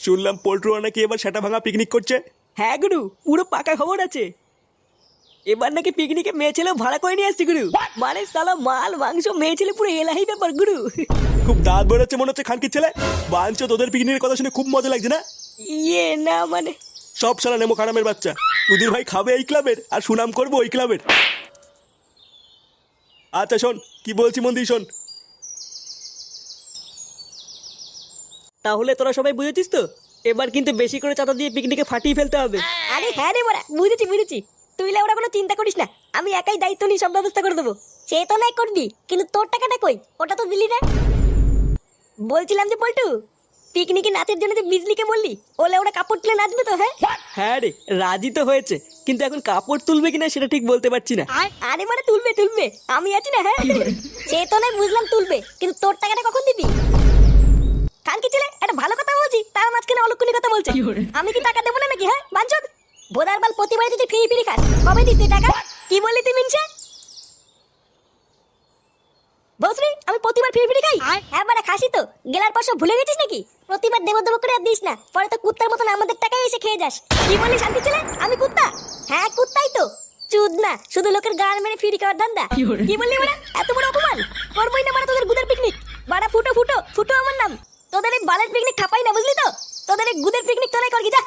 শুনলাম পোল্ট্রুরা নাকি এবার সেটা ভাঙা পিকনিক করছে। হ্যাঁ গুরু, পুরো পাকা খবর আছে। এবার নাকি পিকনিকে মেয়ে ছেলে ভাড়া করে নিয়ে আসছে গুরু। মানে সালা মাল মাংস মেয়ে ছেলে পুরো এলাহি ব্যাপার গুরু। খুব দাঁত বেরোচ্ছে মনে হচ্ছে খানকির ছেলে। বাঞ্চো তোদের পিকনিকের কথা শুনে খুব মজা লাগছে না? ইয়ে না মানে সব সালা নেমো খারামের বাচ্চা। তোদের ভাই খাবে এই ক্লাবের আর সুনাম করবো ওই ক্লাবের। আচ্ছা শোন, কি বলছি মন দিয়ে শোন। তাহলে তোরা সবাই বুঝেছিস তো, এবার কিন্তু বেশি করে চাঁদা দিয়ে পিকনিকে ফাটিয়ে ফেলতে হবে। আরে হ্যাঁ রে বড়া, বুঝেছি বুঝেছি। তুই ওরা কোনো চিন্তা করিস না, আমি একাই দায়িত্ব নিয়ে সব ব্যবস্থা করে দেবো। সে তো নাই করবি, কিন্তু তোর টাকাটা কই? ওটা তো দিলি না। বলছিলাম যে পল্টু, পিকনিকে নাচের জন্য যে বিজলিকে বললি, ওলে ওরা কাপড় তুলে নাচবে তো? হ্যাঁ হ্যাঁ রে, রাজি তো হয়েছে, কিন্তু এখন কাপড় তুলবে কিনা সেটা ঠিক বলতে পারছি না। আরে মানে তুলবে তুলবে, আমি আছি না। হ্যাঁ সে তো নাই বুঝলাম তুলবে, কিন্তু তোর টাকাটা কখন দিবি? কালকে ছেলে একটা ভালো কথা বলছি, তার মাঝখানে অলক্ষণী কথা বলছে। আমি কি টাকা দেবো না নাকি? হ্যাঁ বাঞ্চদ, বোদার বাল প্রতিবারে তুই ফিরি ফিরি খাস, কবে দিস তুই টাকা? কি বললি তুই মিনছে? বসরি আমি প্রতিবার ফিরি ফিরি খাই? হ্যাঁ বাড়া খাসি তো, গেলার পর সব ভুলে গেছিস নাকি? প্রতিবার দেব দেব করে আর দিস না, পরে তো কুত্তার মতন আমাদের টাকায় এসে খেয়ে যাস। কি বললি শান্তি ছেলে, আমি কুত্তা? হ্যাঁ কুত্তাই তো, চুদ না, শুধু লোকের গাল মেরে ফিরি খাওয়ার ধান্দা। কি বললি বাড়া, এত বড় অপমান? করবোই না বাড়া তোদের গুদের পিকনিক। বাড়া ফুটো ফুটো ফুটো আমার নাম, তোদের এই বালের পিকনিক খাপাই না, বুঝলি তো? তোদের এই গুদের পিকনিক তোরাই করবি, যা।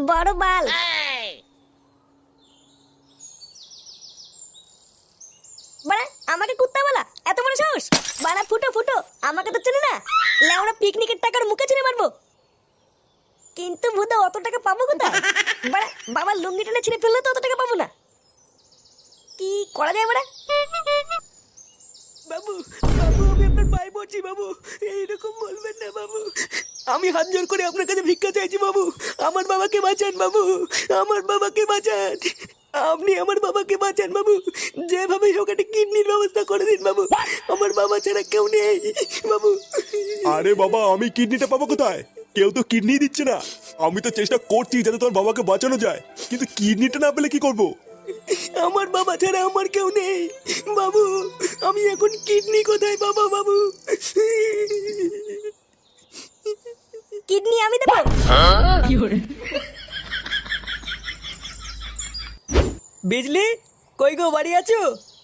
বড় বাল। বাড়া আমাকে কুত্তা বলা, এত বড় সাহস? বাড়া ফুটো ফুটো, আমাকে তো চেনে না। লেওড়া পিকনিকের টাকার মুখে চুনে মারবো। কিন্তু ভূতা অত টাকা পাবো কোথায়? বাড়া বাবার লুঙ্গি টেনে ছিঁড়ে ফেললে তো অত টাকা পাবো না। কি করা যায় বাড়া? বাবু বাবু, আমি আপনার পায়ে পড়ছি বাবু, এইরকম বলবেন না বাবু। আমি হাত জোর করে আপনার কাছে ভিক্ষা চাইছি বাবু, আমার বাবাকে বাঁচান বাবু, আমার বাবাকে বাঁচান। আপনি আমার বাবাকে বাঁচান বাবু, যেভাবে হোক একটা কিডনির ব্যবস্থা করে দিন বাবু, আমার বাবা ছাড়া কেউ নেই বাবু। আরে বাবা, আমি কিডনিটা পাবো কোথায়? কেউ তো কিডনি দিচ্ছে না। আমি তো চেষ্টা করছি যাতে তোমার বাবাকে বাঁচানো যায়, কিন্তু কিডনিটা না পেলে কি করবো? আমার বাবা ছাড়া আমার কেউ নেই বাবু, আমি এখন কিডনি কোথায় পাবো বাবু? কিডনি আমি দেবো? বিজলি কই গো, বাড়ি আছো?